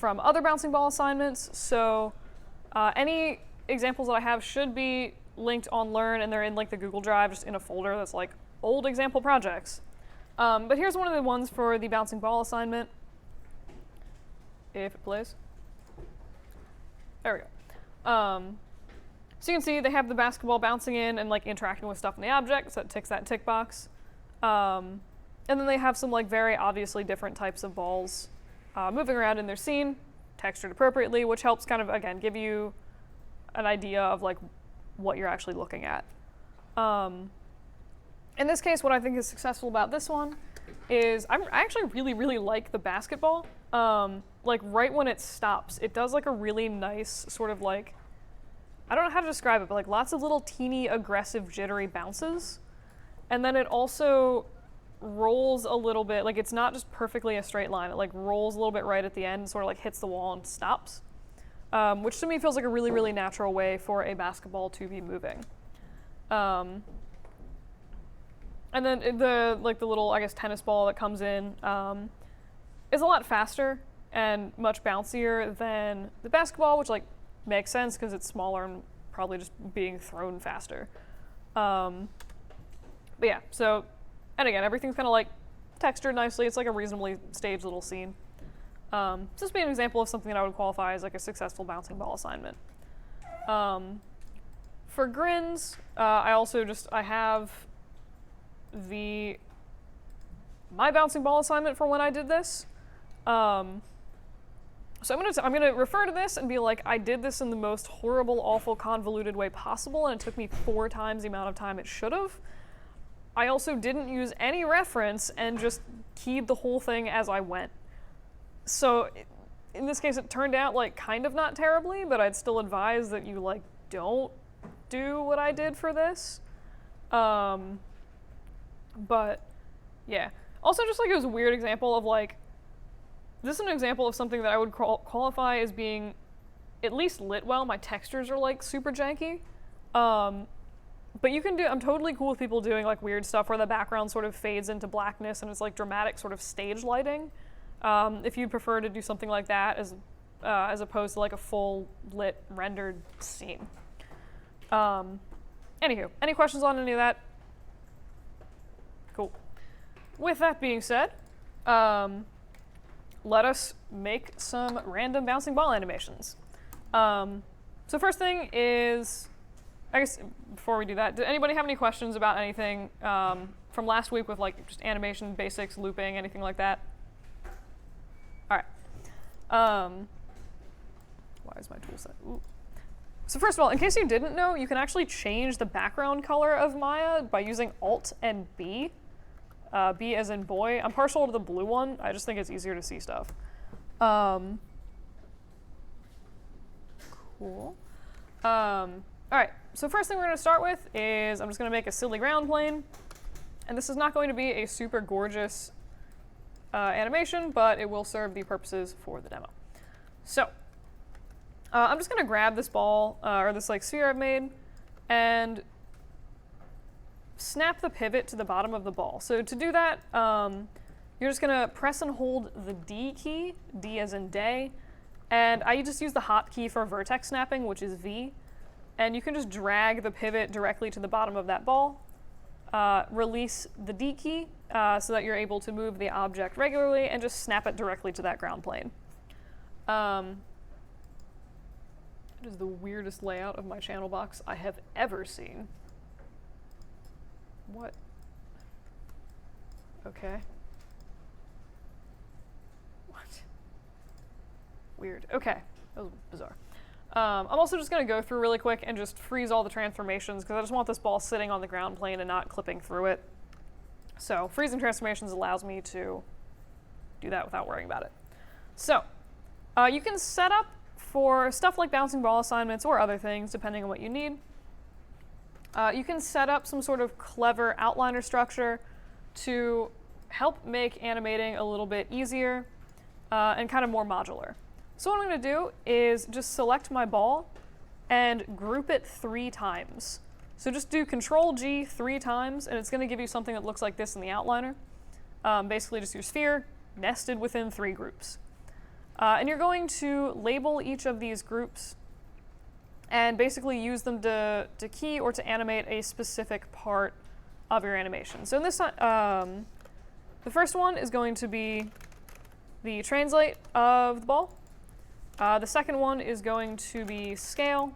from other bouncing ball assignments. So any examples that I have should be linked on Learn, and they're in like the Google Drive, just in a folder that's like old example projects. But here's one of the ones for the bouncing ball assignment. If it plays. There we go. So you can see they have the basketball bouncing in and like interacting with stuff in the object, so it ticks that tick box. And then they have some like very obviously different types of balls moving around in their scene, textured appropriately, which helps kind of, again, give you an idea of like what you're actually looking at. In this case, what I think is successful about this one is I actually really, really like the basketball. Like right when it stops, it does like a really nice sort of like, I don't know how to describe it, but like lots of little teeny aggressive jittery bounces. And then it also rolls a little bit, like it's not just perfectly a straight line, it like rolls a little bit right at the end and sort of like hits the wall and stops. Which to me feels like a really, really natural way for a basketball to be moving. And then the little, I guess, tennis ball that comes in is a lot faster and much bouncier than the basketball, which like makes sense because it's smaller and probably just being thrown faster. But yeah, so, and again, everything's kind of like textured nicely. It's like a reasonably staged little scene. So this would be an example of something that I would qualify as like a successful bouncing ball assignment. For grins, I have my bouncing ball assignment for when I did this. So I'm gonna refer to this and be like, I did this in the most horrible, awful, convoluted way possible, and it took me 4 times the amount of time it should have. I also didn't use any reference and just keyed the whole thing as I went. So in this case, it turned out like kind of not terribly, but I'd still advise that you like don't do what I did for this. But yeah. Also, just like it was a weird example of like, this is an example of something that I would qualify as being at least lit well. My textures are like super janky. But you can do, I'm totally cool with people doing like weird stuff where the background sort of fades into blackness and it's like dramatic sort of stage lighting. If you prefer to do something like that as opposed to like a full lit rendered scene. Anywho, any questions on any of that? Cool. With that being said, let us make some random bouncing ball animations. So first thing is, I guess before we do that, did anybody have any questions about anything from last week with like just animation basics, looping, anything like that? All right. Why is my tool set? Ooh. So first of all, in case you didn't know, you can actually change the background color of Maya by using Alt and B. B as in boy. I'm partial to the blue one. I just think it's easier to see stuff. Cool. All right, so first thing we're going to start with is I'm just going to make a silly ground plane. And this is not going to be a super gorgeous animation, but it will serve the purposes for the demo. So I'm just going to grab this ball, or this like sphere I've made, and snap the pivot to the bottom of the ball. So to do that, you're just going to press and hold the D key, D as in day, and I just use the hotkey for vertex snapping, which is V, and you can just drag the pivot directly to the bottom of that ball, release the D key so that you're able to move the object regularly and just snap it directly to that ground plane. It is the weirdest layout of my channel box I have ever seen. What? Okay. What? Weird. Okay. That was bizarre. I'm also just going to go through really quick and just freeze all the transformations because I just want this ball sitting on the ground plane and not clipping through it. So freezing transformations allows me to do that without worrying about it. So you can set up for stuff like bouncing ball assignments or other things depending on what you need. You can set up some sort of clever outliner structure to help make animating a little bit easier and kind of more modular. So what I'm going to do is just select my ball and group it 3 times. So just do Control-G 3 times, and it's going to give you something that looks like this in the outliner. Basically just your sphere nested within 3 groups. And you're going to label each of these groups and basically use them to key or to animate a specific part of your animation. So in this, the first one is going to be the translate of the ball. The second one is going to be scale.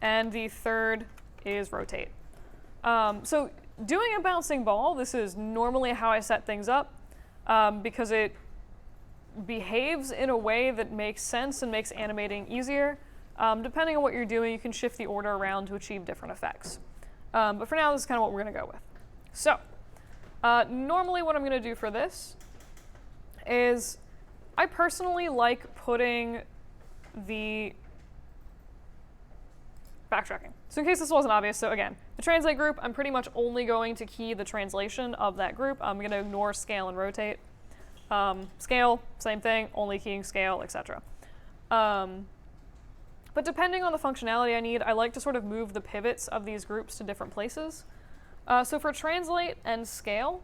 And the third is rotate. So doing a bouncing ball, this is normally how I set things up because it behaves in a way that makes sense and makes animating easier. Depending on what you're doing, you can shift the order around to achieve different effects. But for now, this is kind of what we're going to go with. So normally what I'm going to do for this is I personally like putting the backtracking. So in case this wasn't obvious, so again, the translate group, I'm pretty much only going to key the translation of that group. I'm going to ignore scale and rotate. Scale, same thing, only keying scale, etc. But depending on the functionality I need, I like to sort of move the pivots of these groups to different places. So for translate and scale,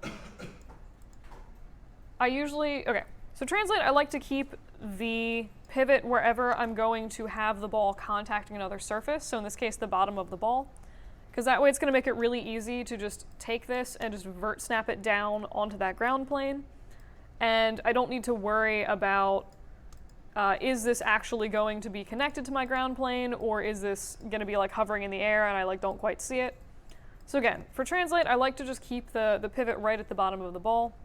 so translate, I like to keep the pivot wherever I'm going to have the ball contacting another surface, so in this case, the bottom of the ball, because that way it's going to make it really easy to just take this and just vert snap it down onto that ground plane, and I don't need to worry about is this actually going to be connected to my ground plane, or is this going to be like hovering in the air and I like don't quite see it. So again, for translate, I like to just keep the pivot right at the bottom of the ball.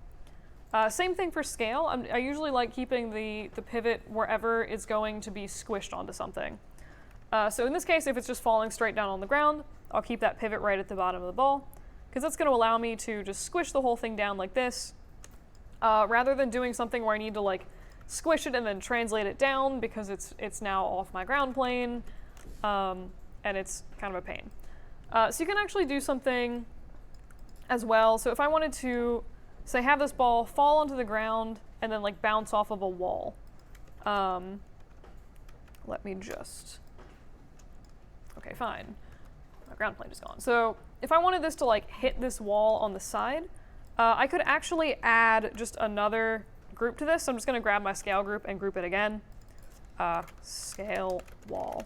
Same thing for scale. I usually like keeping the pivot wherever it's going to be squished onto something. So in this case, if it's just falling straight down on the ground, I'll keep that pivot right at the bottom of the ball, because that's going to allow me to just squish the whole thing down like this, rather than doing something where I need to like squish it and then translate it down because it's now off my ground plane, and it's kind of a pain. So you can actually do something as well. So if I wanted to, say, have this ball fall onto the ground and then like bounce off of a wall. Let me just, okay, fine. My ground plane is gone. So if I wanted this to like hit this wall on the side, I could actually add just another group to this. So I'm just going to grab my scale group and group it again. Scale wall.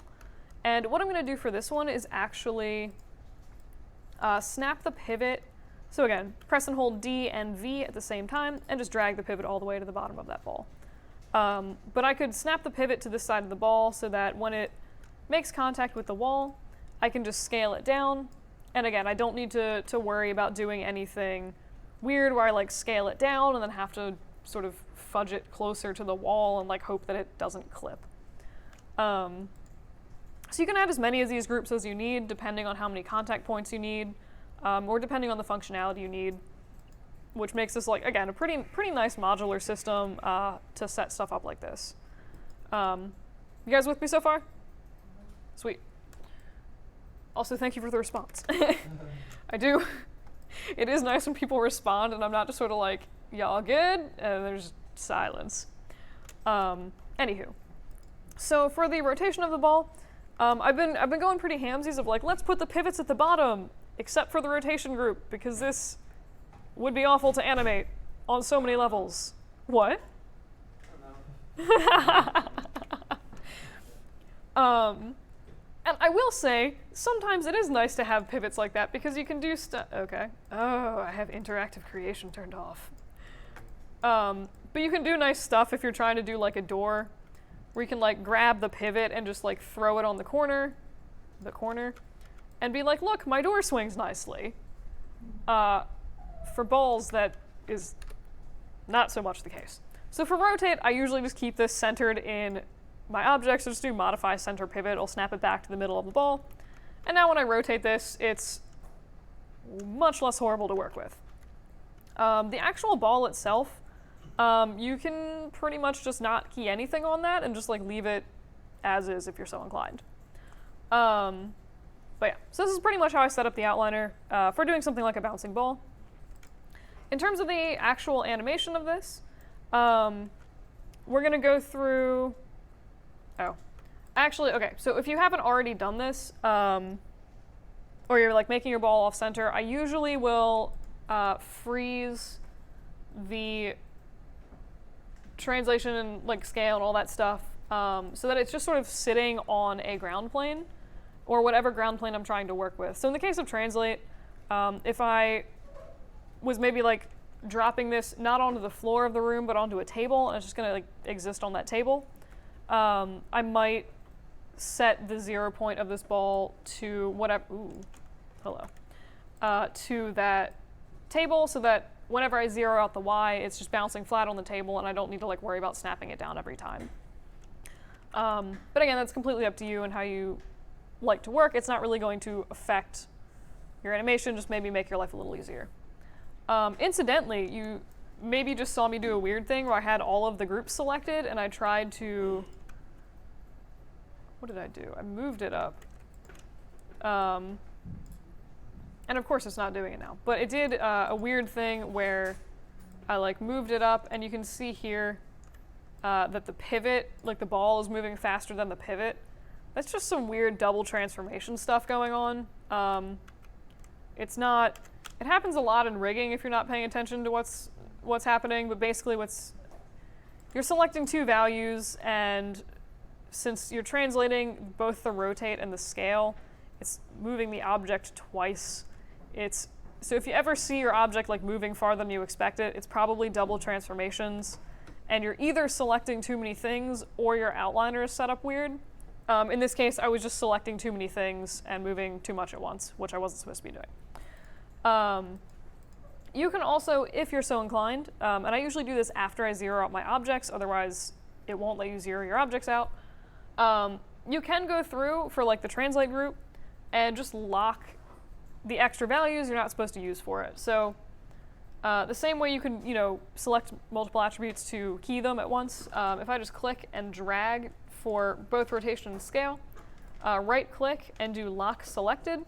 And what I'm going to do for this one is actually snap the pivot. So again, press and hold D and V at the same time and just drag the pivot all the way to the bottom of that ball. But I could snap the pivot to this side of the ball so that when it makes contact with the wall, I can just scale it down. And again, I don't need to worry about doing anything weird where I like scale it down and then have to sort of fudge it closer to the wall and like hope that it doesn't clip. So you can add as many of these groups as you need, depending on how many contact points you need, or depending on the functionality you need, which makes this, like, again, a pretty nice modular system to set stuff up like this. You guys with me so far? Sweet. Also, thank you for the response. I do. It is nice when people respond and I'm not just sort of like, y'all good? And there's silence. Anywho. So for the rotation of the ball, I've been going pretty hamsies of like, let's put the pivots at the bottom, except for the rotation group, because this would be awful to animate on so many levels. What? I don't know. And I will say, sometimes it is nice to have pivots like that because you can do stuff. Okay. Oh, I have interactive creation turned off. But you can do nice stuff if you're trying to do like a door, where you can like grab the pivot and just like throw it on the corner, and be like, look, my door swings nicely. For balls, that is not so much the case. So for rotate, I usually just keep this centered in my objects. So just do modify center pivot. I'll snap it back to the middle of the ball. And now when I rotate this, it's much less horrible to work with. The actual ball itself, you can pretty much just not key anything on that and just like leave it as is if you're so inclined. But yeah, so this is pretty much how I set up the outliner for doing something like a bouncing ball. In terms of the actual animation of this, we're going to go through... Oh, actually, okay, so if you haven't already done this, or you're like making your ball off center, I usually will freeze the translation and like scale and all that stuff, so that it's just sort of sitting on a ground plane or whatever ground plane I'm trying to work with. So in the case of translate, if I was maybe like dropping this not onto the floor of the room but onto a table and it's just going to like exist on that table, I might set the 0 point of this ball to whatever, to that table, so that whenever I zero out the Y, it's just bouncing flat on the table and I don't need to like worry about snapping it down every time. But again, that's completely up to you and how you like to work. It's not really going to affect your animation, just maybe make your life a little easier. Incidentally, you maybe just saw me do a weird thing where I had all of the groups selected and I tried to, what did I do? I moved it up. And of course it's not doing it now, but it did a weird thing where I like moved it up and you can see here that the pivot, like the ball is moving faster than the pivot. That's just some weird double transformation stuff going on. It happens a lot in rigging if you're not paying attention to what's happening, but basically you're selecting two values, and since you're translating both the rotate and the scale, it's moving the object twice. So if you ever see your object like moving farther than you expect it, it's probably double transformations, and you're either selecting too many things or your outliner is set up weird. In this case, I was just selecting too many things and moving too much at once, which I wasn't supposed to be doing. You can also, if you're so inclined, and I usually do this after I zero out my objects, otherwise it won't let you zero your objects out. You can go through for like the translate group and just lock the extra values you're not supposed to use for it. So the same way you can, select multiple attributes to key them at once. If I just click and drag for both rotation and scale, right click and do lock selected,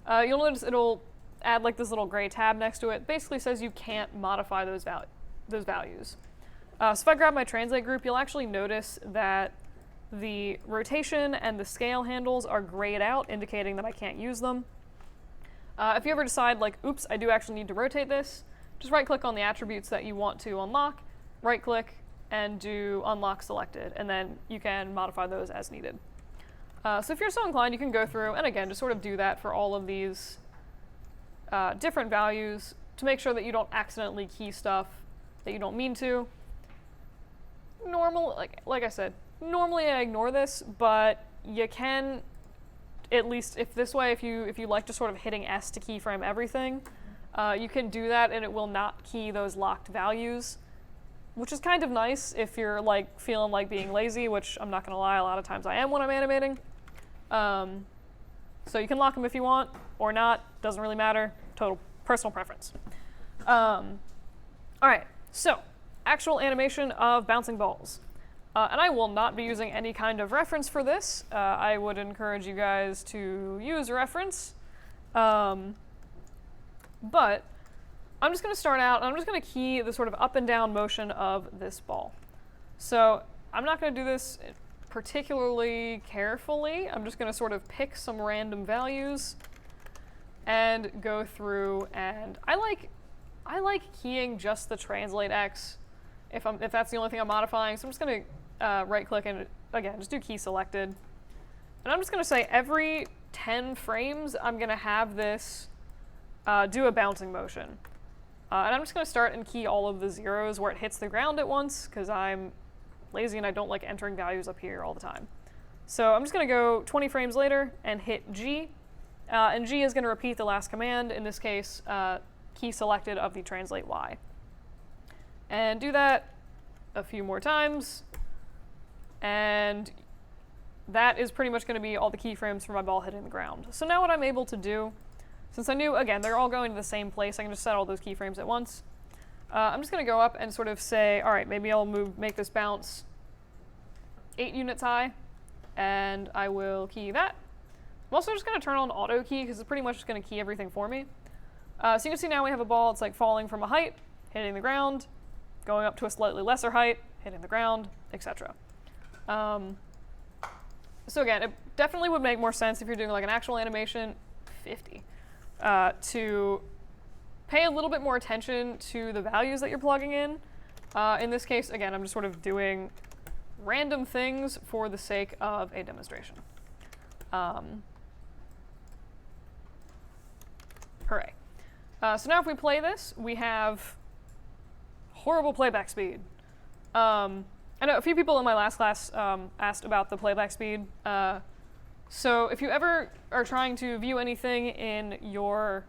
you'll notice it'll add like this little gray tab next to it. Basically says you can't modify those values. So if I grab my translate group, you'll actually notice that the rotation and the scale handles are grayed out, indicating that I can't use them. If you ever decide like, oops, I do actually need to rotate this, just right click on the attributes that you want to unlock, right click and do unlock selected, and then you can modify those as needed. So if you're so inclined, you can go through and again, just sort of do that for all of these different values to make sure that you don't accidentally key stuff that you don't mean to. Like I said, normally I ignore this, but you can, at least if you like to sort of hitting S to keyframe everything, you can do that and it will not key those locked values, which is kind of nice if you're like feeling like being lazy, which I'm not gonna lie, a lot of times I am when I'm animating. So you can lock them if you want or not, doesn't really matter, total personal preference. All right, so actual animation of bouncing balls. And I will not be using any kind of reference for this. I would encourage you guys to use a reference. But I'm just going to start out, and I'm just going to key the sort of up and down motion of this ball. So I'm not going to do this particularly carefully. I'm just going to sort of pick some random values and go through, and I like keying just the translate X if that's the only thing I'm modifying. So I'm just going to right click and again just do key selected, and I'm just going to say every 10 frames I'm going to have this do a bouncing motion, and I'm just going to start and key all of the zeros where it hits the ground at once because I'm lazy and I don't like entering values up here all the time. So I'm just going to go 20 frames later and hit G, and G is going to repeat the last command, in this case key selected of the translate Y, and do that a few more times, and that is pretty much going to be all the keyframes for my ball hitting the ground. So now what I'm able to do, since I knew, again, they're all going to the same place, I can just set all those keyframes at once. I'm just going to go up and sort of say, all right, maybe I'll make this bounce 8 units high, and I will key that. I'm also just going to turn on auto key because it's pretty much just going to key everything for me. So you can see now we have a ball, it's like falling from a height, hitting the ground, going up to a slightly lesser height, hitting the ground, etc. So again, it definitely would make more sense if you're doing like an actual animation, 50, to pay a little bit more attention to the values that you're plugging in, In this case, again, I'm just sort of doing random things for the sake of a demonstration. Hooray. So now if we play this, we have horrible playback speed. I know a few people in my last class asked about the playback speed. So if you ever are trying to view anything in your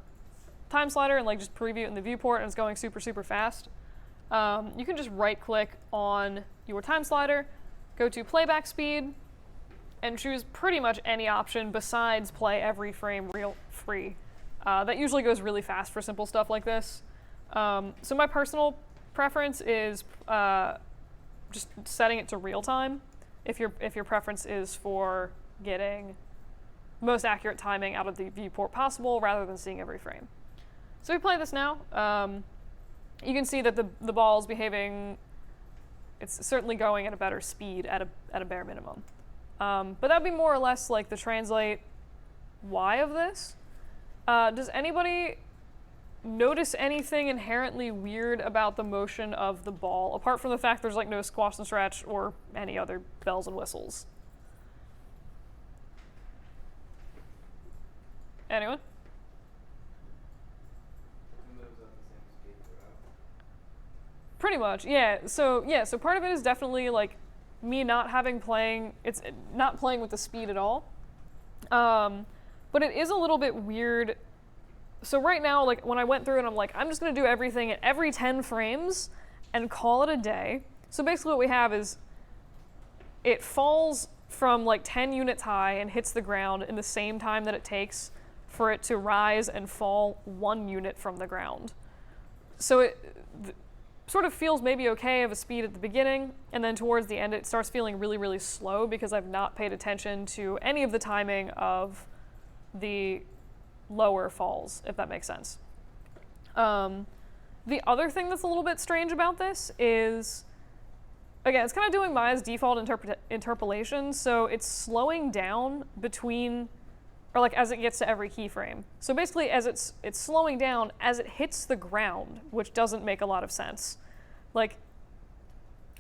time slider and like just preview it in the viewport and it's going super, super fast, you can just right-click on your time slider, go to playback speed, and choose pretty much any option besides play every frame real free. That usually goes really fast for simple stuff like this. So my personal preference is just setting it to real time if your preference is for getting most accurate timing out of the viewport possible rather than seeing every frame. So we play this now. You can see that the ball is behaving, it's certainly going at a better speed at a bare minimum. But that'd be more or less like the translate Y of this. Does anybody notice anything inherently weird about the motion of the ball, apart from the fact there's like no squash and stretch or any other bells and whistles? Anyone? Pretty much, yeah. So part of it is definitely like me not playing with the speed at all. But it is a little bit weird. So right now, like when I went through it, I'm like, I'm just gonna do everything at every 10 frames and call it a day. So basically what we have is it falls from like 10 units high and hits the ground in the same time that it takes for it to rise and fall 1 unit from the ground. So it sort of feels maybe okay of a speed at the beginning, and then towards the end it starts feeling really, really slow because I've not paid attention to any of the timing of the lower falls, if that makes sense. The other thing that's a little bit strange about this is, again, it's kind of doing Maya's default interpolation, so it's slowing down between, or like as it gets to every keyframe. So basically as it's slowing down as it hits the ground, which doesn't make a lot of sense. Like,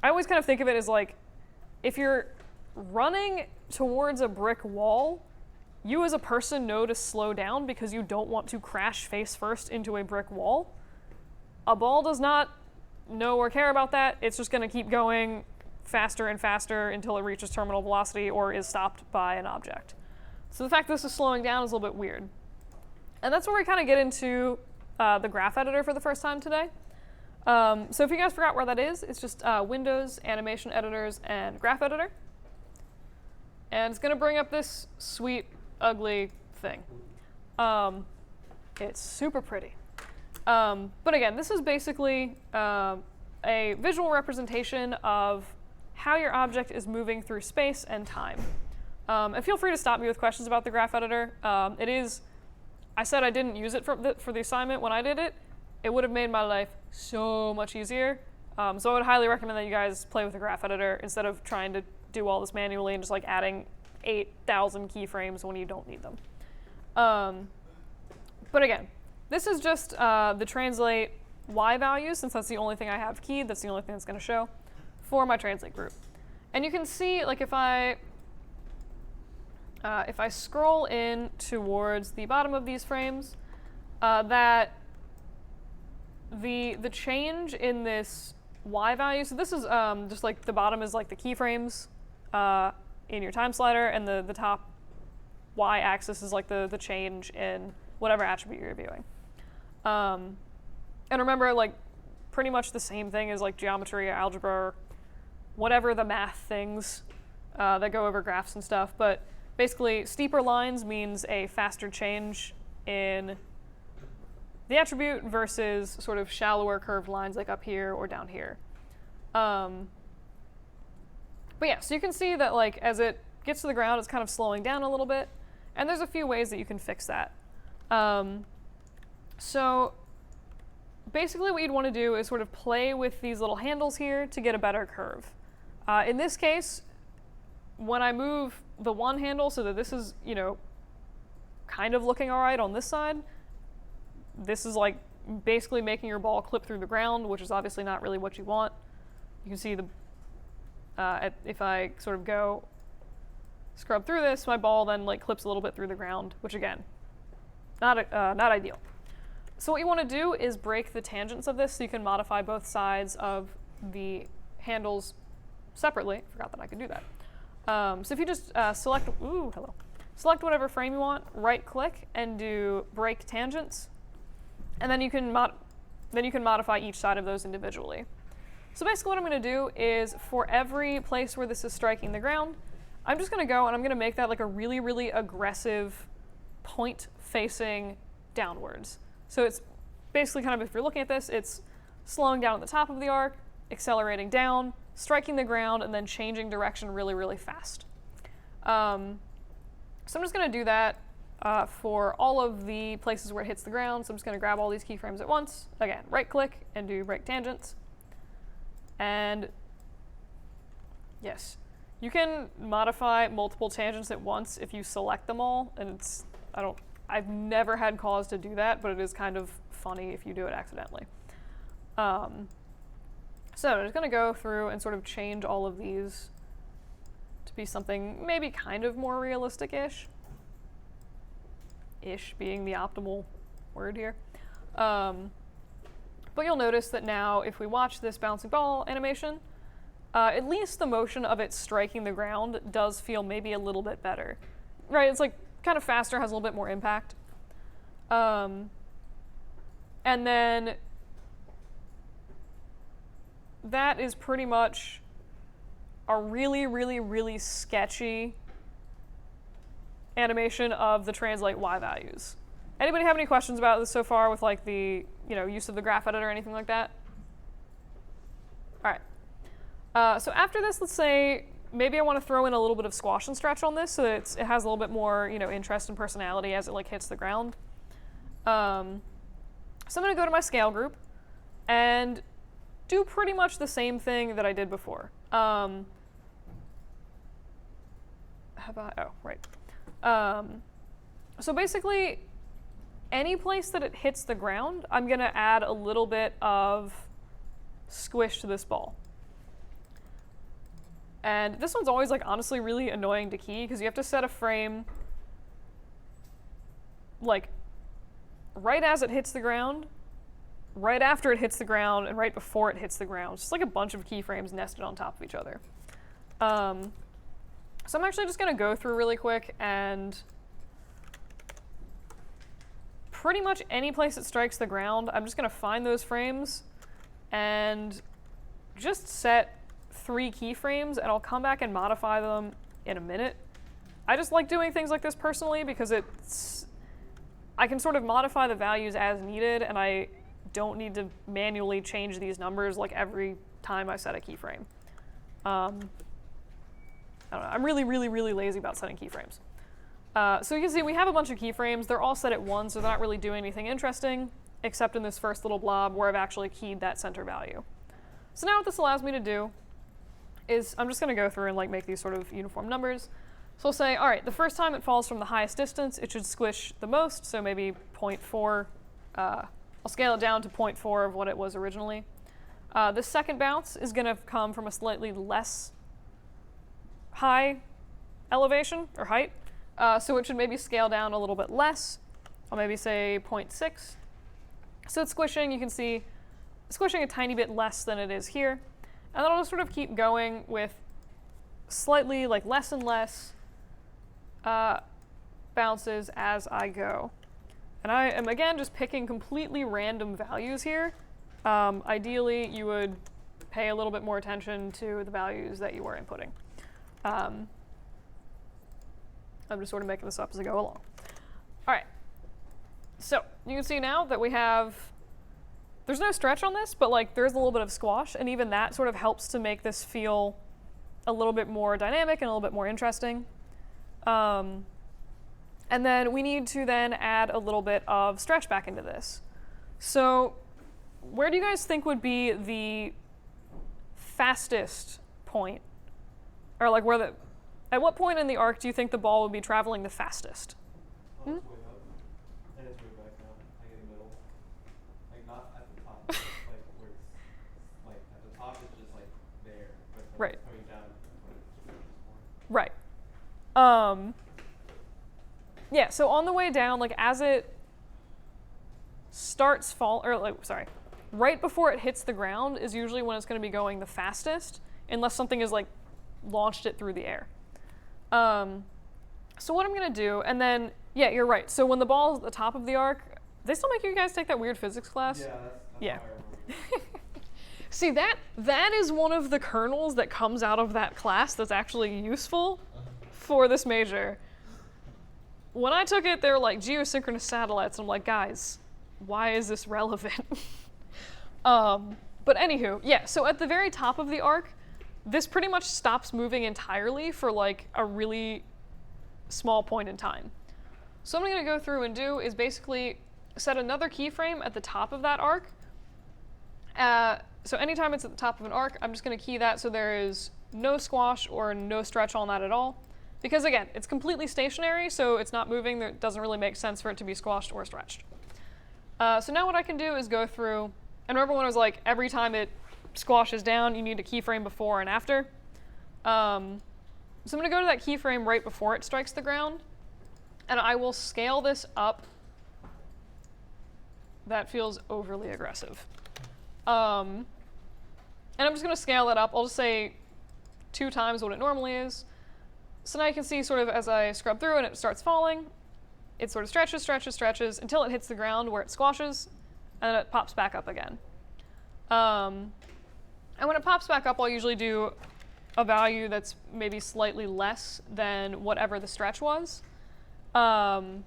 I always kind of think of it as like, if you're running towards a brick wall, you as a person know to slow down because you don't want to crash face first into a brick wall. A ball does not know or care about that. It's just going to keep going faster and faster until it reaches terminal velocity or is stopped by an object. So the fact that this is slowing down is a little bit weird. And that's where we kind of get into the graph editor for the first time today. So if you guys forgot where that is, it's just Windows, Animation Editors, and Graph Editor. And it's going to bring up this sweet, ugly thing. It's super pretty. But again, this is basically a visual representation of how your object is moving through space and time. And feel free to stop me with questions about the graph editor. I said I didn't use it for the assignment when I did it. It would have made my life so much easier. So I would highly recommend that you guys play with the graph editor instead of trying to do all this manually and just like adding 8,000 keyframes when you don't need them. But again, this is just the translate Y value, since that's the only thing I have keyed, that's the only thing that's going to show for my translate group. And you can see, like if I scroll in towards the bottom of these frames, that the change in this Y value, so this is just like the bottom is like the keyframes in your time slider, and the top Y axis is like the change in whatever attribute you're viewing. And remember, like pretty much the same thing as like geometry or algebra or whatever the math things that go over graphs and stuff, but basically steeper lines means a faster change in the attribute versus sort of shallower curved lines like up here or down here. But yeah, so you can see that like as it gets to the ground, it's kind of slowing down a little bit, and there's a few ways that you can fix that. So basically what you'd want to do is sort of play with these little handles here to get a better curve. In this case, when I move the one handle so that this is, you know, kind of looking all right on this side, this is like basically making your ball clip through the ground, which is obviously not really what you want. you can see the if I sort of go scrub through this, my ball then like clips a little bit through the ground, which again, not ideal. So what you want to do is break the tangents of this so you can modify both sides of the handles separately. Forgot that I could do that. So if you just select whatever frame you want, right click and do break tangents, and then you can modify each side of those individually. So basically what I'm going to do is for every place where this is striking the ground, I'm just going to go and I'm going to make that like a really, really aggressive point facing downwards. So it's basically kind of, if you're looking at this, it's slowing down at the top of the arc, accelerating down, striking the ground, and then changing direction really, really fast. So I'm just going to do that for all of the places where it hits the ground. So I'm just going to grab all these keyframes at once. Again, right click and do break tangents. And yes, you can modify multiple tangents at once if you select them all. And I've never had cause to do that, but it is kind of funny if you do it accidentally. So I'm just going to go through and sort of change all of these to be something maybe kind of more realistic-ish. Ish being the optimal word here. But you'll notice that now if we watch this bouncing ball animation, at least the motion of it striking the ground does feel maybe a little bit better. Right, it's like kind of faster, has a little bit more impact. And then that is pretty much a really, really, really sketchy animation of the translate Y values. Anybody have any questions about this so far with like the use of the graph editor or anything like that? All right. So after this, let's say maybe I want to throw in a little bit of squash and stretch on this so that it has a little bit more interest and personality as it like hits the ground. So I'm going to go to my scale group and do pretty much the same thing that I did before. So basically, any place that it hits the ground, I'm going to add a little bit of squish to this ball. And this one's always like honestly really annoying to key because you have to set a frame like right as it hits the ground, right after it hits the ground, and right before it hits the ground. It's just like a bunch of keyframes nested on top of each other. So I'm actually just going to go through really quick and pretty much any place it strikes the ground, I'm just going to find those frames and just set 3 keyframes, and I'll come back and modify them in a minute. I just like doing things like this personally because I can sort of modify the values as needed, and I don't need to manually change these numbers like every time I set a keyframe. I don't know, I'm really, really, really lazy about setting keyframes. So you can see we have a bunch of keyframes. They're all set at 1, so they're not really doing anything interesting, except in this first little blob where I've actually keyed that center value. So now what this allows me to do is I'm just going to go through and like make these sort of uniform numbers. So I'll say, all right, the first time it falls from the highest distance, it should squish the most, so maybe 0.4. I'll scale it down to 0.4 of what it was originally. The second bounce is going to come from a slightly less high elevation or height, so it should maybe scale down a little bit less. I'll maybe say 0.6. So it's squishing, you can see, squishing a tiny bit less than it is here. And then I'll just sort of keep going with slightly like less and less bounces as I go. And I am again just picking completely random values here. Ideally, you would pay a little bit more attention to the values that you are inputting. I'm just sort of making this up as I go along. All right. So you can see now that we have, there's no stretch on this, but like there's a little bit of squash, and even that sort of helps to make this feel a little bit more dynamic and a little bit more interesting. And then we need to then add a little bit of stretch back into this. So where do you guys think would be the fastest point? Or like at what point in the arc do you think the ball would be traveling the fastest? It's way up, and it's way back down, like in the middle. Like not at the top, like where it's, like at the top it's just like Yeah, so on the way down, like as it starts right before it hits the ground is usually when it's going to be going the fastest, unless something has like launched it through the air. So what I'm going to do, and then, yeah, you're right. So when the ball's at the top of the arc, they still make you guys take that weird physics class? Yeah, that's Yeah. how I remember it. See, that is one of the kernels that comes out of that class that's actually useful for this major. When I took it, they were like geosynchronous satellites. I'm like, guys, why is this relevant? But anywho, yeah, so at the very top of the arc, this pretty much stops moving entirely for like a really small point in time. So what I'm going to go through and do is basically set another keyframe at the top of that arc. So anytime it's at the top of an arc, I'm just going to key that so there is no squash or no stretch on that at all. Because again, it's completely stationary, so it's not moving. It doesn't really make sense for it to be squashed or stretched. So now what I can do is go through, and remember when I was like, every time it squashes down, you need a keyframe before and after. So I'm going to go to that keyframe right before it strikes the ground, and I will scale this up. That feels overly aggressive. And I'm just going to scale that up. I'll just say 2 times what it normally is. So now you can see sort of as I scrub through and it starts falling, it sort of stretches, stretches, stretches until it hits the ground where it squashes, and then it pops back up again. And when it pops back up, I'll usually do a value that's maybe slightly less than whatever the stretch was. And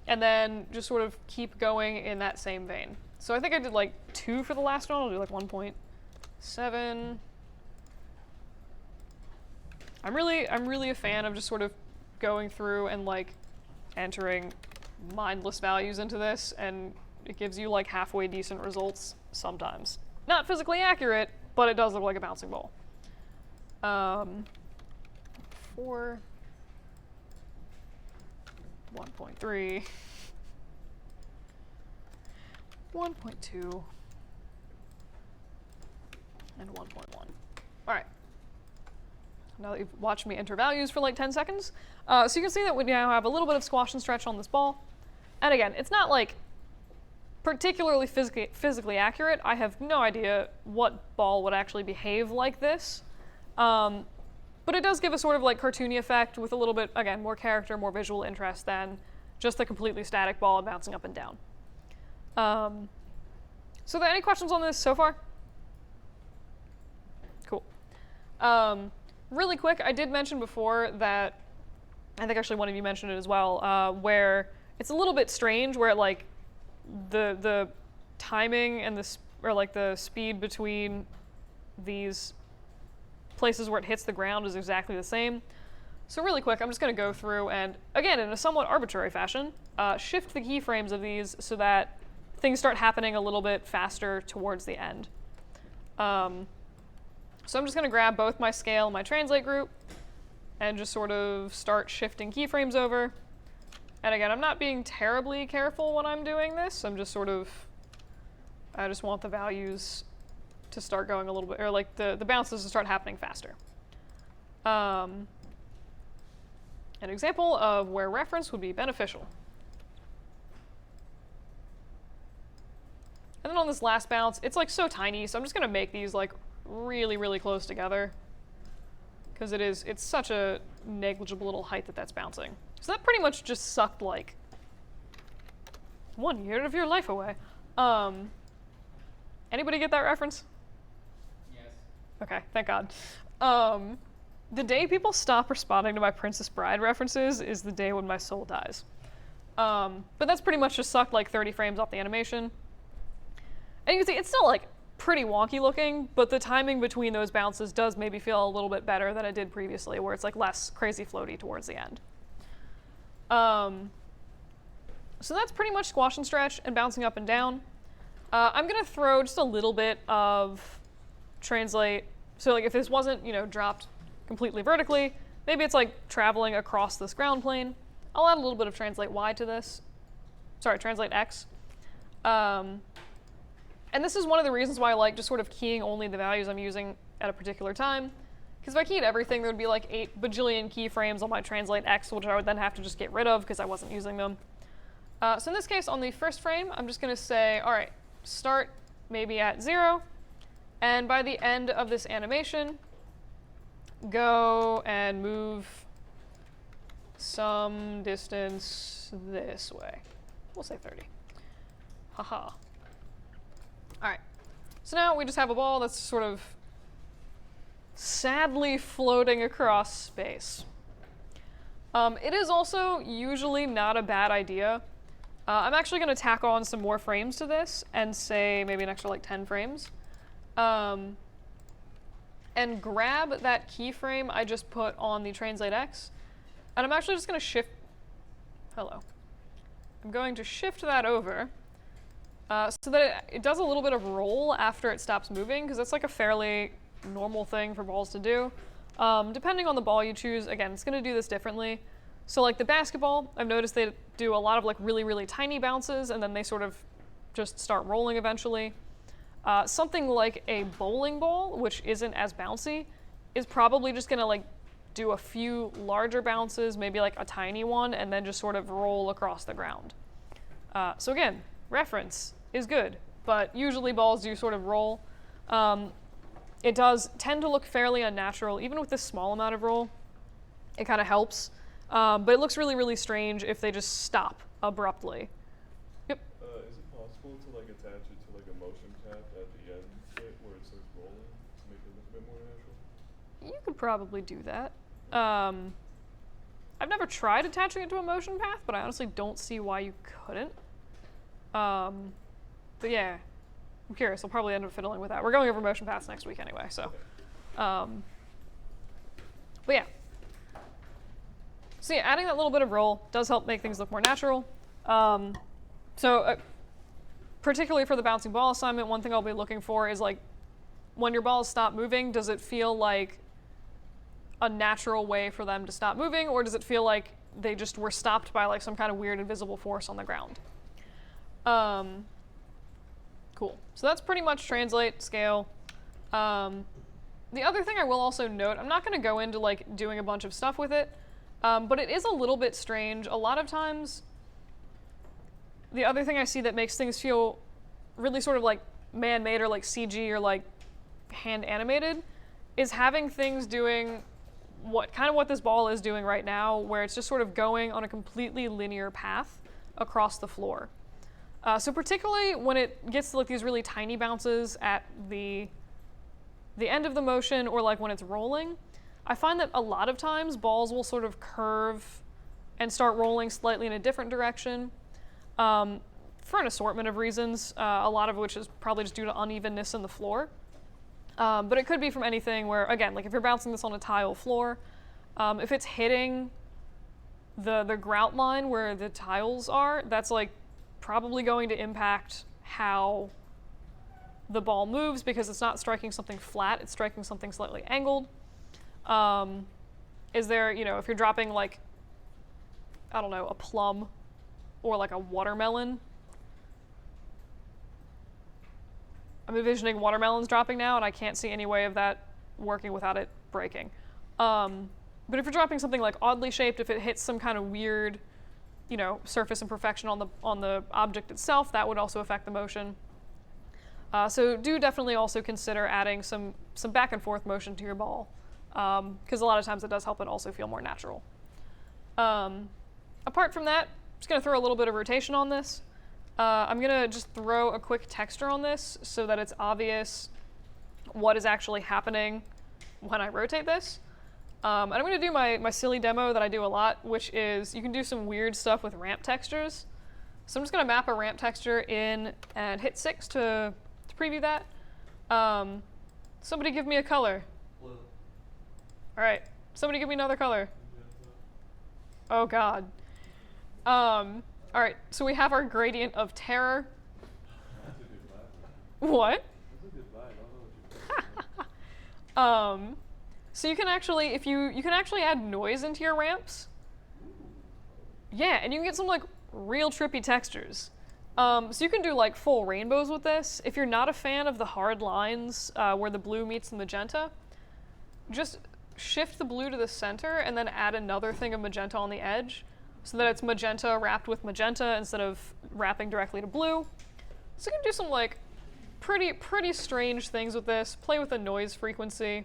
then just sort of keep going in that same vein. So I think I did like 2 for the last one. I'll do like 1.7. I'm really a fan of just sort of going through and like entering mindless values into this, and it gives you like halfway decent results sometimes. Not physically accurate, but it does look like a bouncing ball. 4, 1.3, 1.2, and 1.1. All right. Now that you've watched me enter values for like 10 seconds, so you can see that we now have a little bit of squash and stretch on this ball. And again, it's not like particularly physically accurate. I have no idea what ball would actually behave like this. But it does give a sort of like cartoony effect with a little bit, again, more character, more visual interest than just a completely static ball bouncing up and down. So are there any questions on this so far? Cool. Really quick, I did mention before that, I think actually one of you mentioned it as well, where it's a little bit strange where like the timing and the speed between these places where it hits the ground is exactly the same. So really quick, I'm just going to go through and, again, in a somewhat arbitrary fashion, shift the keyframes of these so that things start happening a little bit faster towards the end. So I'm just going to grab both my scale and my translate group and just sort of start shifting keyframes over. And again, I'm not being terribly careful when I'm doing this. I'm just sort of, I just want the values to start going a little bit, or like the bounces to start happening faster. An example of where reference would be beneficial. And then on this last bounce, it's like so tiny, so I'm just going to make these like really, really close together, because it's such a negligible little height that's bouncing. So that pretty much just sucked like 1 year of your life away. Anybody get that reference? Yes. Okay, thank God. The day people stop responding to my Princess Bride references is the day when my soul dies. But that's pretty much just sucked like 30 frames off the animation. And you can see it's still like pretty wonky looking, but the timing between those bounces does maybe feel a little bit better than it did previously, where it's like less crazy floaty towards the end. So that's pretty much squash and stretch and bouncing up and down. I'm gonna throw just a little bit of translate. So like if this wasn't, dropped completely vertically, maybe it's like traveling across this ground plane. I'll add a little bit of translate Y to this. Sorry, translate X. And this is one of the reasons why I like just sort of keying only the values I'm using at a particular time, Because if I keyed everything, there would be like 8 bajillion keyframes on my translate X, which I would then have to just get rid of because I wasn't using them. So in this case, on the first frame, I'm just going to say, all right, start maybe at 0, and by the end of this animation, go and move some distance this way. We'll say 30. Haha. All right. So now we just have a ball that's sort of sadly floating across space. It is also usually not a bad idea. I'm actually going to tack on some more frames to this and say maybe an extra like 10 frames. And grab that keyframe I just put on the Translate X. And I'm actually just going to shift. Hello. I'm going to shift that over so that it does a little bit of roll after it stops moving, because that's like a fairly normal thing for balls to do. Depending on the ball you choose, again, it's going to do this differently. So like the basketball, I've noticed they do a lot of like really, really tiny bounces, and then they sort of just start rolling eventually. Something like a bowling ball, which isn't as bouncy, is probably just going to like do a few larger bounces, maybe like a tiny one, and then just sort of roll across the ground. So again, reference is good, but usually balls do sort of roll. It does tend to look fairly unnatural, even with this small amount of roll. It kind of helps. But it looks really, really strange if they just stop abruptly. Yep. Is it possible to like attach it to like a motion path at the end bit where it starts rolling to make it look a bit more natural? You could probably do that. I've never tried attaching it to a motion path, but I honestly don't see why you couldn't. But yeah, I'm curious. I'll probably end up fiddling with that. We're going over motion paths next week anyway, so. But yeah. So yeah, adding that little bit of roll does help make things look more natural. Particularly for the bouncing ball assignment, one thing I'll be looking for is like, when your balls stop moving, does it feel like a natural way for them to stop moving, or does it feel like they just were stopped by like some kind of weird invisible force on the ground? Cool. So that's pretty much translate, scale. The other thing I will also note, I'm not going to go into like doing a bunch of stuff with it, but it is a little bit strange. A lot of times, the other thing I see that makes things feel really sort of like man-made or like CG or like hand animated is having things doing what this ball is doing right now, where it's just sort of going on a completely linear path across the floor. So particularly when it gets to like these really tiny bounces at the end of the motion, or like when it's rolling, I find that a lot of times balls will sort of curve and start rolling slightly in a different direction for an assortment of reasons, a lot of which is probably just due to unevenness in the floor. But it could be from anything where, again, like if you're bouncing this on a tile floor, if it's hitting the grout line where the tiles are, that's like probably going to impact how the ball moves, because it's not striking something flat, it's striking something slightly angled. Is there, if you're dropping like, I don't know, a plum or like a watermelon. I'm envisioning watermelons dropping now, and I can't see any way of that working without it breaking. But if you're dropping something like oddly shaped, if it hits some kind of weird, surface imperfection on the object itself, that would also affect the motion. So do definitely also consider adding some back and forth motion to your ball, because a lot of times it does help it also feel more natural. Apart from that, I'm just going to throw a little bit of rotation on this. I'm going to just throw a quick texture on this so that it's obvious what is actually happening when I rotate this. And I'm going to do my silly demo that I do a lot, which is you can do some weird stuff with ramp textures. So I'm just going to map a ramp texture in and hit 6 to preview that. Somebody give me a color. Blue. All right. Somebody give me another color. Oh, God. All right. So we have our gradient of terror. That's a good vibe. What? That's a good vibe. I don't know what you're saying. So you can actually, if you can actually add noise into your ramps. Yeah, and you can get some like real trippy textures. So you can do like full rainbows with this. If you're not a fan of the hard lines where the blue meets the magenta, just shift the blue to the center and then add another thing of magenta on the edge so that it's magenta wrapped with magenta instead of wrapping directly to blue. So you can do some like pretty strange things with this. Play with the noise frequency.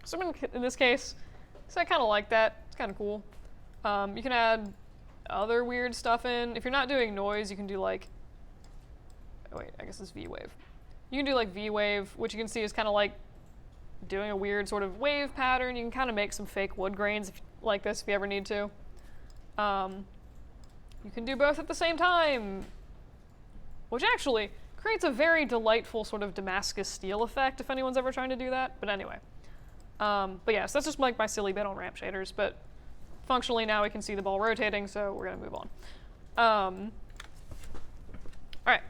So in this case, so I kind of like that. It's kind of cool. You can add other weird stuff in. If you're not doing noise, you can do like, oh wait, I guess it's V-wave. You can do like V-wave, which you can see is kind of like doing a weird sort of wave pattern. You can kind of make some fake wood grains like this if you ever need to. You can do both at the same time, which actually creates a very delightful sort of Damascus steel effect if anyone's ever trying to do that. But anyway. But yeah, so that's just like my silly bit on ramp shaders, but functionally now we can see the ball rotating, so we're gonna move on. All right.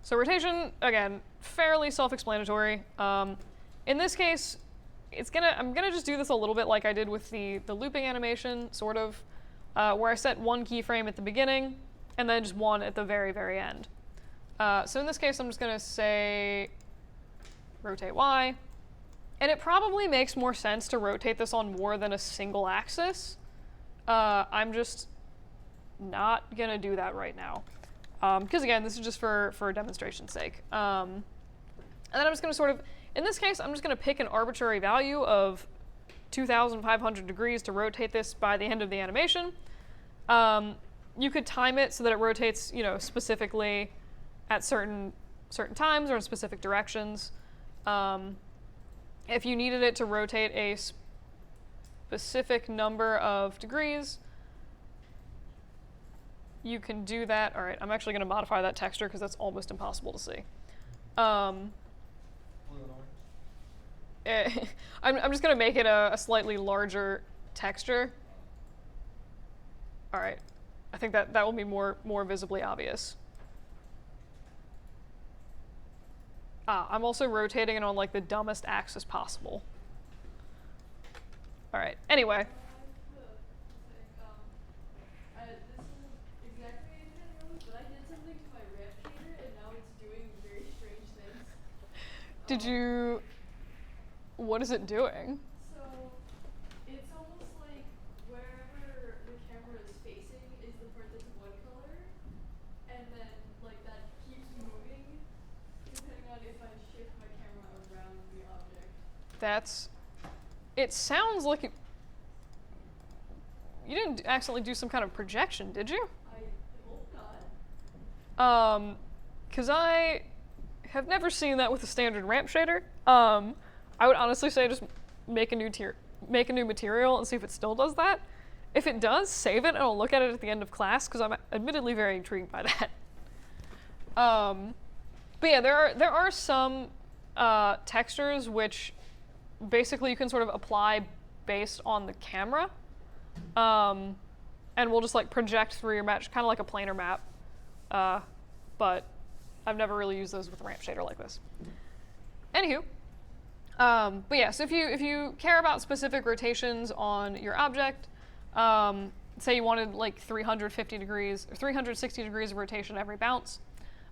So rotation, again, fairly self-explanatory. In this case, I'm gonna just do this a little bit like I did with the looping animation, sort of, where I set one keyframe at the beginning and then just one at the very, very end. So in this case, I'm just gonna say rotate Y. And it probably makes more sense to rotate this on more than a single axis. I'm just not gonna do that right now. Because again, this is just for demonstration's sake. And then I'm just gonna sort of, in this case, I'm just gonna pick an arbitrary value of 2,500 degrees to rotate this by the end of the animation. You could time it so that it rotates, specifically at certain times or in specific directions. If you needed it to rotate a specific number of degrees, you can do that. All right, I'm actually going to modify that texture because that's almost impossible to see. I'm just going to make it a slightly larger texture. All right, I think that will be more visibly obvious. I'm also rotating it on like the dumbest axis possible. All right, anyway. This is exactly what I didn't notice, but I did something to my ramp shader and now it's doing very strange things. Did you, what is it doing? So it's almost like wherever the camera is facing is the part that's one color, and then like that keeps moving depending on if I shift my camera around the object. It sounds like you didn't accidentally do some kind of projection, did you? I hope not. Because I have never seen that with a standard ramp shader. I would honestly say just make a new material and see if it still does that. If it does, save it and I'll look at it at the end of class because I'm admittedly very intrigued by that. But yeah, there are some textures which basically you can sort of apply based on the camera. And we'll just like project through your match, kind of like a planar map. But I've never really used those with a ramp shader like this. Anywho, but yeah, so if you care about specific rotations on your object, say you wanted like 350 degrees or 360 degrees of rotation every bounce,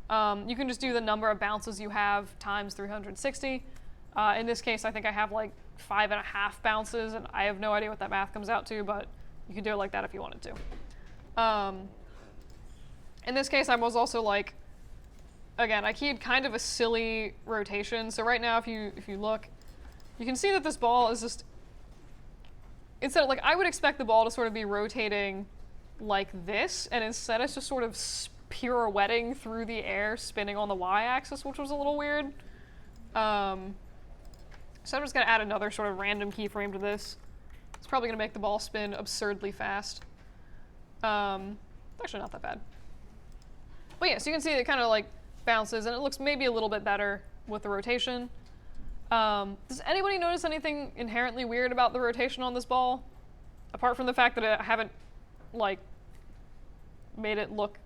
you can just do the number of bounces you have times 360. In this case, I think I have like 5.5 bounces, and I have no idea what that math comes out to, but you can do it like that if you wanted to. In this case, I was also like, again, I keyed kind of a silly rotation. So right now, if you look, you can see that this ball is just, instead of like, I would expect the ball to sort of be rotating like this, and instead it's just sort of pirouetting through the air, spinning on the y-axis, which was a little weird. So I'm just going to add another sort of random keyframe to this. It's probably going to make the ball spin absurdly fast. Actually not that bad. But yeah, so you can see it kind of like bounces, and it looks maybe a little bit better with the rotation. Does anybody notice anything inherently weird about the rotation on this ball? Apart from the fact that I haven't like made it look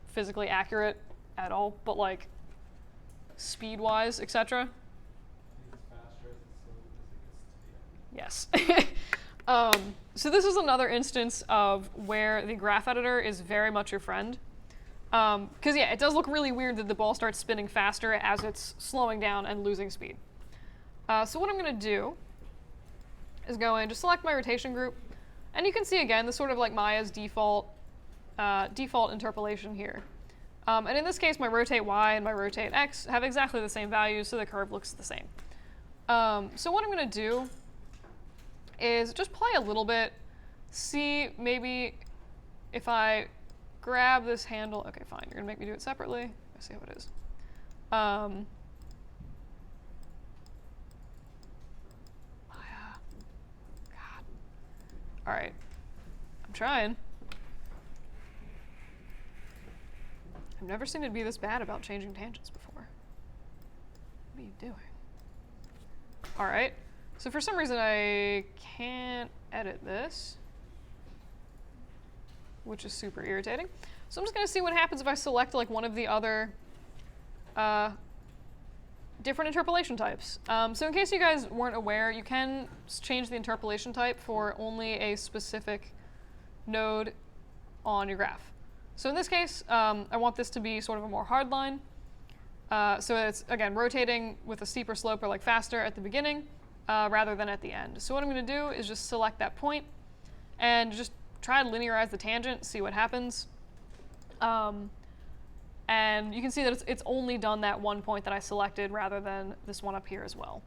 physically accurate at all, but like speed-wise, etc. Yes. So this is another instance of where the graph editor is very much your friend. Because yeah, it does look really weird that the ball starts spinning faster as it's slowing down and losing speed. So what I'm going to do is go in, just select my rotation group, and you can see again the sort of like Maya's default interpolation here. And in this case, my rotate Y and my rotate X have exactly the same values, so the curve looks the same. So what I'm going to do is just play a little bit, see maybe if I grab this handle. Okay, fine, you're going to make me do it separately. Let's see how it is. Maya. God. All right. I'm trying. I've never seen it be this bad about changing tangents before. What are you doing? All right. So for some reason I can't edit this, which is super irritating. So I'm just going to see what happens if I select like one of the other different interpolation types. So in case you guys weren't aware, you can change the interpolation type for only a specific node on your graph. So in this case, I want this to be sort of a more hard line. So it's, again, rotating with a steeper slope or like faster at the beginning rather than at the end. So what I'm going to do is just select that point and just try to linearize the tangent, see what happens. And you can see that it's only done that one point that I selected rather than this one up here as well.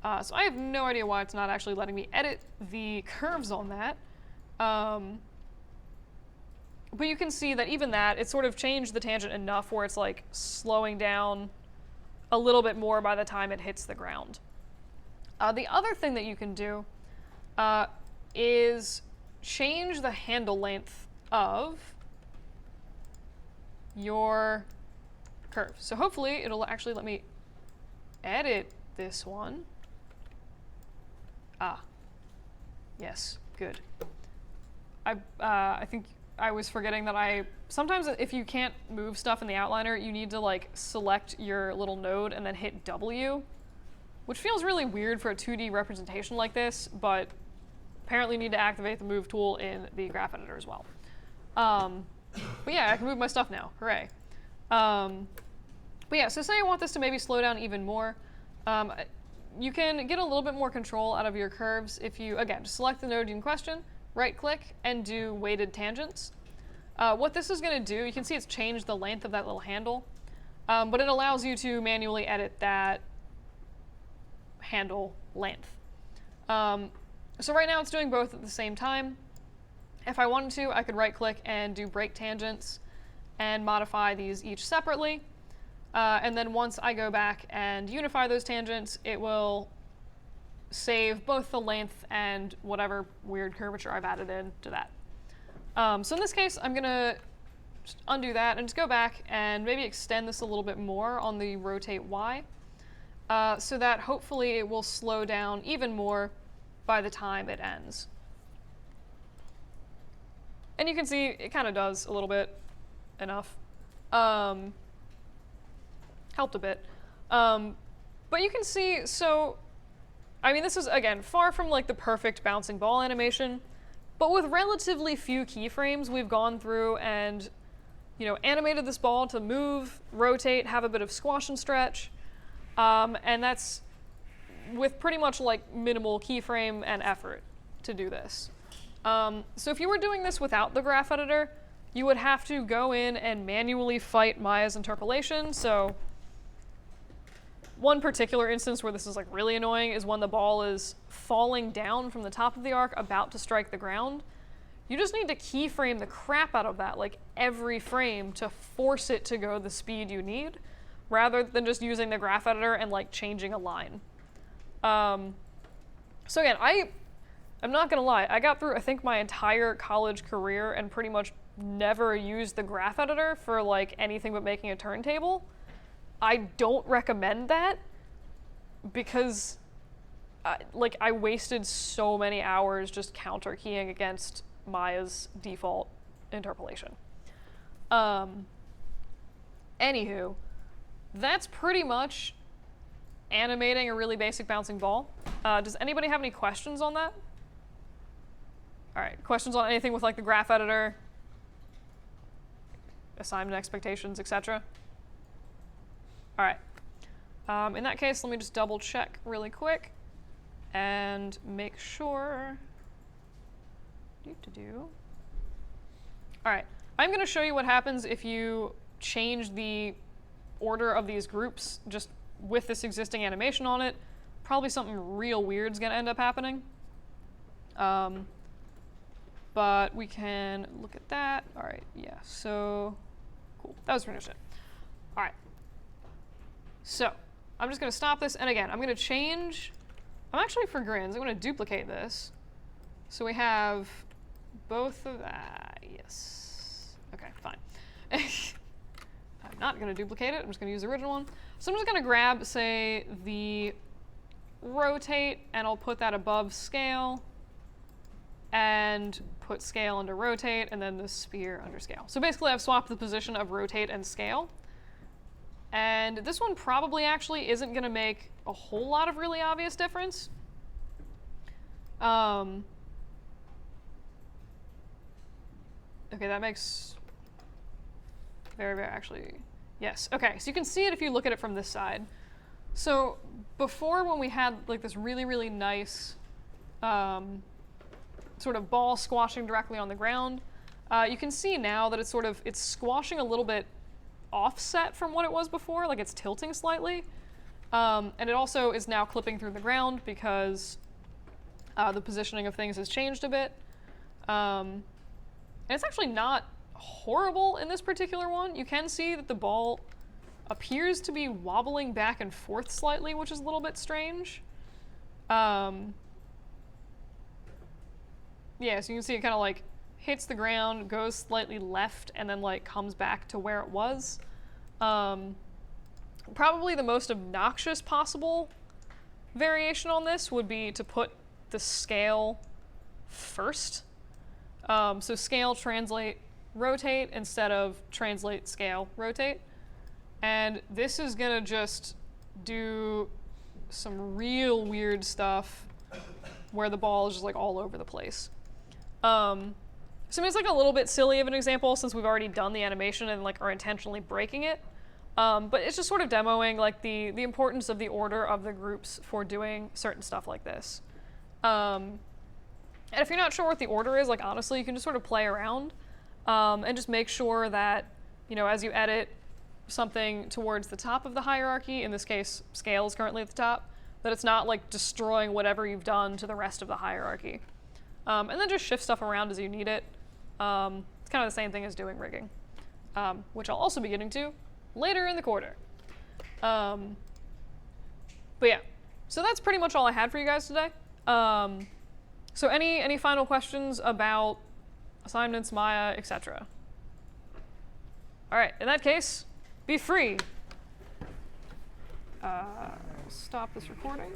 So I have no idea why it's not actually letting me edit the curves on that. But you can see that even that, it sort of changed the tangent enough where it's like slowing down a little bit more by the time it hits the ground. The other thing that you can do is change the handle length of your curve. So hopefully it'll actually let me edit this one. Ah, yes, good. I think I was forgetting that sometimes if you can't move stuff in the outliner, you need to like select your little node and then hit W, which feels really weird for a 2D representation like this, but apparently you need to activate the move tool in the graph editor as well. But yeah, I can move my stuff now, hooray. But yeah, so say I want this to maybe slow down even more. You can get a little bit more control out of your curves if you, again, just select the node in question, right-click, and do weighted tangents. What this is going to do, you can see it's changed the length of that little handle, but it allows you to manually edit that handle length. So right now it's doing both at the same time. If I wanted to, I could right-click and do break tangents and modify these each separately. And then once I go back and unify those tangents, it will save both the length and whatever weird curvature I've added in to that. So in this case, I'm going to just undo that and just go back and maybe extend this a little bit more on the rotate Y so that hopefully it will slow down even more by the time it ends. And you can see it kind of does a little bit enough. Helped a bit. But you can see, so, I mean, this is, again, far from like the perfect bouncing ball animation, but with relatively few keyframes, we've gone through and, you know, animated this ball to move, rotate, have a bit of squash and stretch, and that's with pretty much like minimal keyframe and effort to do this. So if you were doing this without the graph editor, you would have to go in and manually fight Maya's interpolation. So one particular instance where this is like really annoying is when the ball is falling down from the top of the arc about to strike the ground. You just need to keyframe the crap out of that, like every frame, to force it to go the speed you need, rather than just using the graph editor and like changing a line. So again, I'm not gonna lie, I got through I think my entire college career and pretty much never used the graph editor for like anything but making a turntable. I don't recommend that because I wasted so many hours just counter keying against Maya's default interpolation. Anywho, that's pretty much animating a really basic bouncing ball. Does anybody have any questions on that? All right, questions on anything with like the graph editor, assignment expectations, etc.? All right. In that case, let me just double check really quick. and make sure. All right, I'm going to show you what happens if you change the order of these groups just with this existing animation on it. Probably something real weird's going to end up happening. But we can look at that. All right, yeah, so cool. That was pretty much it. All right. So I'm just going to stop this. And again, I'm going to change. I'm actually, for grins, I'm going to duplicate this. So we have both of that. Yes. Okay, fine. I'm not going to duplicate it. I'm just going to use the original one. So I'm just going to grab, say, the rotate, and I'll put that above scale, and put scale under rotate, and then the sphere under scale. So basically, I've swapped the position of rotate and scale. And this one probably actually isn't going to make a whole lot of really obvious difference. Okay, that makes very actually, yes. Okay, so you can see it if you look at it from this side. So before, when we had like this really nice sort of ball squashing directly on the ground, you can see now that it's squashing a little bit offset from what it was before, like it's tilting slightly. And it also is now clipping through the ground because the positioning of things has changed a bit. And it's actually not horrible in this particular one. You can see that the ball appears to be wobbling back and forth slightly, which is a little bit strange. Yeah, so you can see it kind of like hits the ground, goes slightly left, and then like comes back to where it was. Probably the most obnoxious possible variation on this would be to put the scale first. So scale, translate, rotate instead of translate, scale, rotate. And this is gonna just do some real weird stuff where the ball is just like all over the place. So I mean, it's like a little bit silly of an example since we've already done the animation and like are intentionally breaking it. But it's just sort of demoing like the importance of the order of the groups for doing certain stuff like this. And if you're not sure what the order is, like honestly, you can just sort of play around and just make sure that, you know, as you edit something towards the top of the hierarchy, in this case, scale is currently at the top, that it's not like destroying whatever you've done to the rest of the hierarchy. And then just shift stuff around as you need it. It's kind of the same thing as doing rigging, which I'll also be getting to later in the quarter. But yeah, so that's pretty much all I had for you guys today. So any final questions about assignments, Maya, etc.? All right, in that case, be free. Stop this recording.